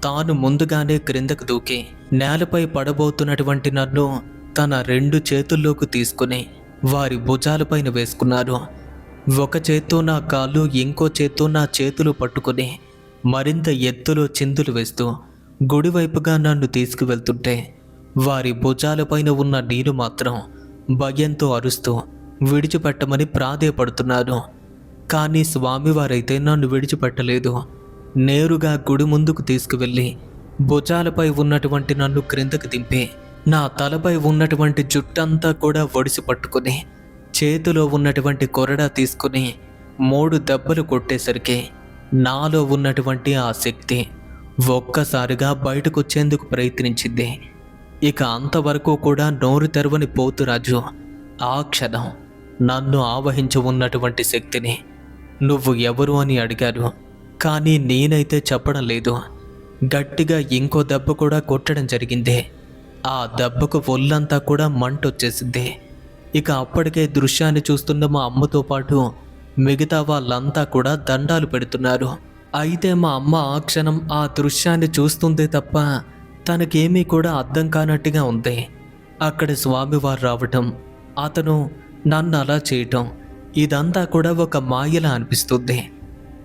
తాను ముందుగానే క్రిందకు దూకి నేలపై పడబోతున్నటువంటి నన్ను తన 2 చేతుల్లోకి తీసుకుని వారి భుజాలపైన వేసుకున్నారు. ఒక చేత్తో నా కాళ్ళు, ఇంకో చేత్తో నా చేతులు పట్టుకుని మరింత ఎత్తులో చిందులు వేస్తూ గుడివైపుగా నన్ను తీసుకువెళ్తుంటే వారి భుజాలపైన ఉన్న నేను మాత్రం భయంతో అరుస్తూ విడిచిపెట్టమని ప్రాధేయపడుతున్నాను. కానీ స్వామివారైతే నన్ను విడిచిపెట్టలేదు. నేరుగా గుడి ముందుకు తీసుకువెళ్ళి భుజాలపై ఉన్నటువంటి నన్ను క్రిందకు దింపి నా తలపై ఉన్నటువంటి జుట్టంతా కూడా ఒడిసి పట్టుకుని చేతిలో ఉన్నటువంటి కొరడా తీసుకుని 3 దెబ్బలు కొట్టేసరికి నాలో ఉన్నటువంటి ఆ శక్తి ఒక్కసారిగా బయటకొచ్చేందుకు ప్రయత్నించింది. ఇక అంతవరకు కూడా నోరు తెరవని పోతురాజు ఆ క్షణం నన్ను ఆవహించి ఉన్నటువంటి శక్తిని నువ్వు ఎవరు అని అడిగారు. కానీ నేనైతే చెప్పడం లేదు. గట్టిగా ఇంకో దెబ్బ కూడా కొట్టడం జరిగింది. ఆ దెబ్బకు ఒళ్ళంతా కూడా మంటొచ్చేసింది. ఇక అప్పటికే దృశ్యాన్ని చూస్తున్న మా అమ్మతో పాటు మిగతా వాళ్ళంతా కూడా దండాలు పెడుతున్నారు. అయితే మా అమ్మ ఆ క్షణం ఆ దృశ్యాన్ని చూస్తుందే తప్ప తనకేమీ కూడా అర్థం కానట్టుగా ఉంది. అక్కడ స్వామివారు రావటం, అతను నన్ను అలా చేయటం, ఇదంతా కూడా ఒక మాయలా అనిపిస్తుంది.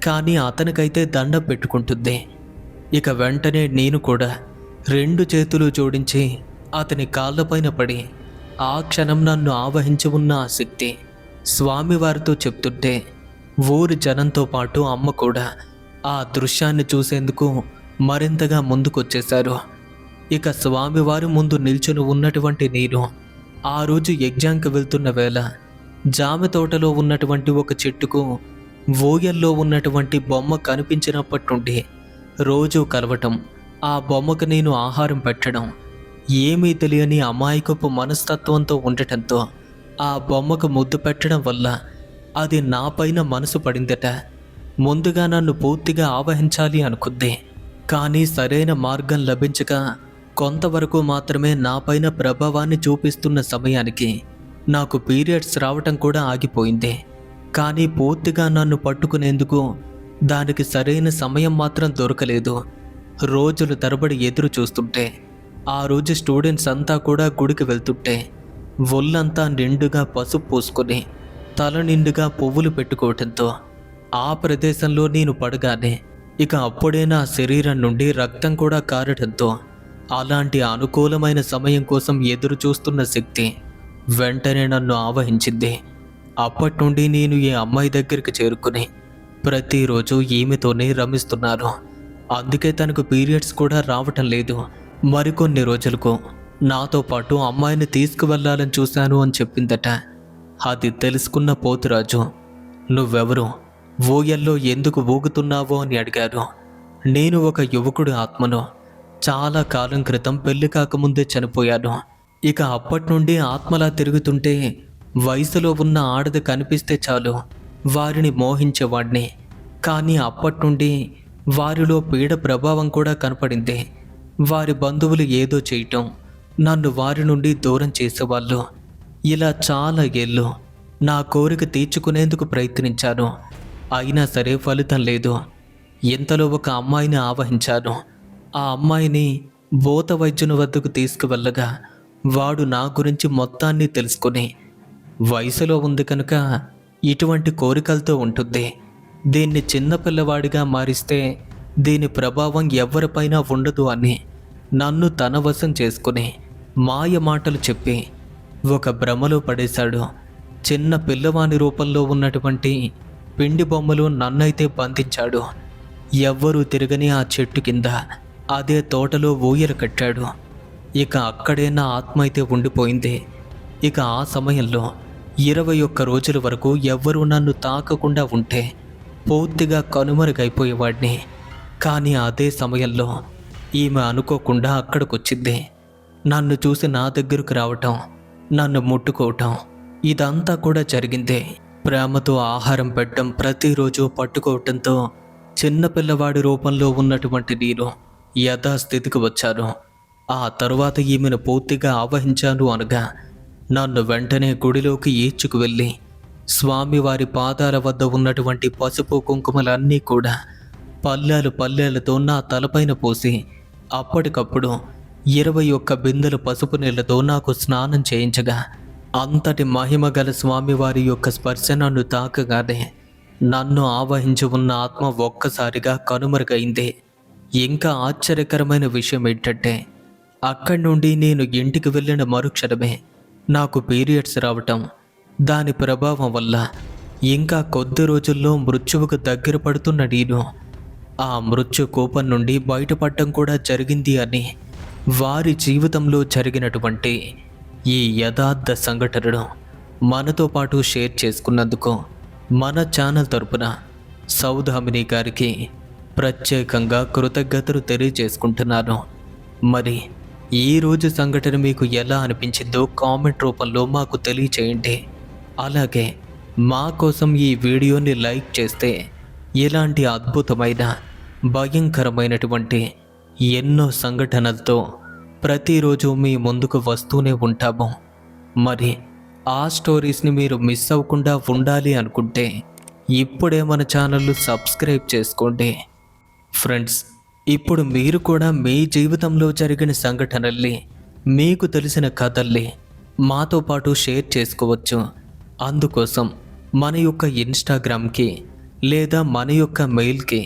కానీ అతనికైతే దండం పెట్టుకుంటుంది. ఇక వెంటనే నేను కూడా 2 చేతులు జోడించి అతని కాళ్ళపైన పడి ఆ క్షణం నన్ను ఆవహించి ఉన్న ఆ శక్తి స్వామివారితో చెప్తుంటే ఊరి జనంతో పాటు అమ్మ కూడా ఆ దృశ్యాన్ని చూసేందుకు మరింతగా ముందుకొచ్చేశారు. ఇక స్వామివారి ముందు నిల్చుని ఉన్నటువంటి నేను ఆ రోజు ఎగ్జామ్కి వెళ్తున్న వేళ జామ తోటలో ఉన్నటువంటి ఒక చెట్టుకు ఊయల్లో ఉన్నటువంటి బొమ్మ కనిపించినప్పటి నుండి రోజు కలవటం, ఆ బొమ్మకు నేను ఆహారం పెట్టడం, ఏమీ తెలియని అమాయకపు మనస్తత్వంతో ఉండటంతో ఆ బొమ్మకు ముద్దు పెట్టడం వల్ల అది నా పైన మనసు పడిందట. ముందుగా నన్ను పూర్తిగా ఆవహించాలి అనుకుంది. కానీ సరైన మార్గం లభించక కొంతవరకు మాత్రమే నా పైన ప్రభావాన్ని చూపిస్తున్న సమయానికి నాకు పీరియడ్స్ రావటం కూడా ఆగిపోయింది. కానీ పూర్తిగా నన్ను పట్టుకునేందుకు దానికి సరైన సమయం మాత్రం దొరకలేదు. రోజులు తరబడి ఎదురు చూస్తుంటే ఆ రోజు స్టూడెంట్స్ అంతా కూడా గుడికి వెళ్తుంటే ఒళ్ళంతా నిండుగా పసుపు పూసుకొని తల నిండుగా పువ్వులు పెట్టుకోవటంతో ఆ ప్రదేశంలో నేను పడగానే ఇక అప్పుడే నా శరీరం నుండి రక్తం కూడా కారటంతో అలాంటి అనుకూలమైన సమయం కోసం ఎదురు చూస్తున్న శక్తి వెంటనే నన్ను ఆవహించింది. అప్పటి నుండి నేను ఈ అమ్మాయి దగ్గరికి చేరుకుని ప్రతిరోజు ఈమెతోనే రమిస్తున్నాను. అందుకే తనకు పీరియడ్స్ కూడా రావటం లేదు. మరికొన్ని రోజులకు నాతో పాటు అమ్మాయిని తీసుకువెళ్ళాలని చూశాను అని చెప్పిందట. అది తెలుసుకున్న పోతురాజు, నువ్వెవరు, ఊయల్లో ఎందుకు ఊగుతున్నావో అని అడిగారు. నేను ఒక యువకుడి ఆత్మను. చాలా కాలం క్రితం పెళ్లి కాకముందే చనిపోయాను. ఇక అప్పటి నుండి ఆత్మలా తిరుగుతుంటే వయసులో ఉన్న ఆడది కనిపిస్తే చాలు వారిని మోహించేవాడిని. కానీ అప్పటి నుండి వారిలో పీడ ప్రభావం కూడా కనపడింది. వారి బంధువులు ఏదో చేయటం, నన్ను వారి నుండి దూరం చేసేవాళ్ళు. ఇలా చాలా ఏళ్ళు నా కోరిక తీర్చుకునేందుకు ప్రయత్నించాను. అయినా సరే ఫలితం లేదు. ఇంతలో ఒక అమ్మాయిని ఆవహించాను. ఆ అమ్మాయిని భూత వైద్యుని వద్దకు తీసుకువెళ్ళగా వాడు నా గురించి మొత్తాన్ని తెలుసుకుని, వయసులో ఉంది కనుక ఇటువంటి కోరికలతో ఉంటుంది, దీన్ని చిన్నపిల్లవాడిగా మారిస్తే దీని ప్రభావం ఎవరిపైనా ఉండదు అని నన్ను తన వశం చేసుకుని మాయ మాటలు చెప్పి ఒక భ్రమలో పడేశాడు. చిన్న పిల్లవాని రూపంలో ఉన్నటువంటి పిండి బొమ్మలు నన్నైతే బంధించాడు. ఎవ్వరూ తిరగని ఆ చెట్టు కింద అదే తోటలో ఊయల కట్టాడు. ఇక అక్కడే నా ఆత్మ అయితే ఉండిపోయింది. ఇక ఆ సమయంలో 21 రోజుల వరకు ఎవ్వరూ నన్ను తాకకుండా ఉంటే పూర్తిగా కనుమరుగైపోయేవాడిని. కానీ అదే సమయంలో ఈమె అనుకోకుండా అక్కడికొచ్చింది. నన్ను చూసి నా దగ్గరకు రావటం, నన్ను ముట్టుకోవటం, ఇదంతా కూడా జరిగింది. ప్రేమతో ఆహారం పెట్టడం, ప్రతిరోజు పట్టుకోవటంతో చిన్నపిల్లవాడి రూపంలో ఉన్నటువంటి నేను యథాస్థితికి వచ్చాను. ఆ తరువాత ఈమెను పూర్తిగా ఆవహించాను అనగా నన్ను వెంటనే గుడిలోకి ఈడ్చుకు వెళ్ళి స్వామివారి పాదాల వద్ద ఉన్నటువంటి పసుపు కుంకుమలన్నీ కూడా పల్లెలతో నా తలపైన పోసి అప్పటికప్పుడు 21 బిందెల పసుపు నీళ్లతో నాకు స్నానం చేయించగా అంతటి మహిమ గల స్వామివారి యొక్క స్పర్శ నన్ను తాకగానే నన్ను ఆవహించి ఉన్న ఆత్మ ఒక్కసారిగా కనుమరుగైంది. ఇంకా ఆశ్చర్యకరమైన విషయం ఏంటంటే అక్కడి నుండి నేను ఇంటికి వెళ్ళిన మరుక్షణమే నాకు పీరియడ్స్ రావటం, దాని ప్రభావం వల్ల ఇంకా కొద్ది రోజుల్లో మృత్యువుకు దగ్గర పడుతున్న నేను ఆ మృత్యు కోపం నుండి బయటపడటం కూడా జరిగింది అని వారి జీవితంలో జరిగినటువంటి ఈ యథార్థ సంఘటనను మనతో పాటు షేర్ చేసుకున్నందుకు మన ఛానల్ తరపున సౌదామిని గారికి ప్రత్యేకంగా కృతజ్ఞతలు తెలియజేసుకుంటున్నాను. మరి ఈరోజు సంఘటన మీకు ఎలా అనిపించిందో కామెంట్ రూపంలో మాకు తెలియచేయండి. అలాగే మా కోసం ఈ వీడియోని లైక్ చేస్తే ఇలాంటి అద్భుతమైన భయంకరమైనటువంటి ఎన్నో సంఘటనలతో ప్రతిరోజు మీ ముందుకు వస్తూనే ఉంటాము. మరి ఆ స్టోరీస్ని మీరు మిస్ అవ్వకుండా ఉండాలి అనుకుంటే ఇప్పుడే మన ఛానల్ను సబ్స్క్రైబ్ చేసుకోండి. ఫ్రెండ్స్, ఇప్పుడు మీరు కూడా మీ జీవితంలో జరిగిన సంఘటనల్ని, మీకు తెలిసిన కథల్ని మాతో పాటు షేర్ చేసుకోవచ్చు. అందుకోసం మన యొక్క ఇన్స్టాగ్రామ్కి లేదా మన యొక్క మెయిల్కి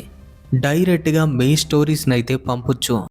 డైరెక్ట్గా మీ స్టోరీస్ని అయితే పంపొచ్చు.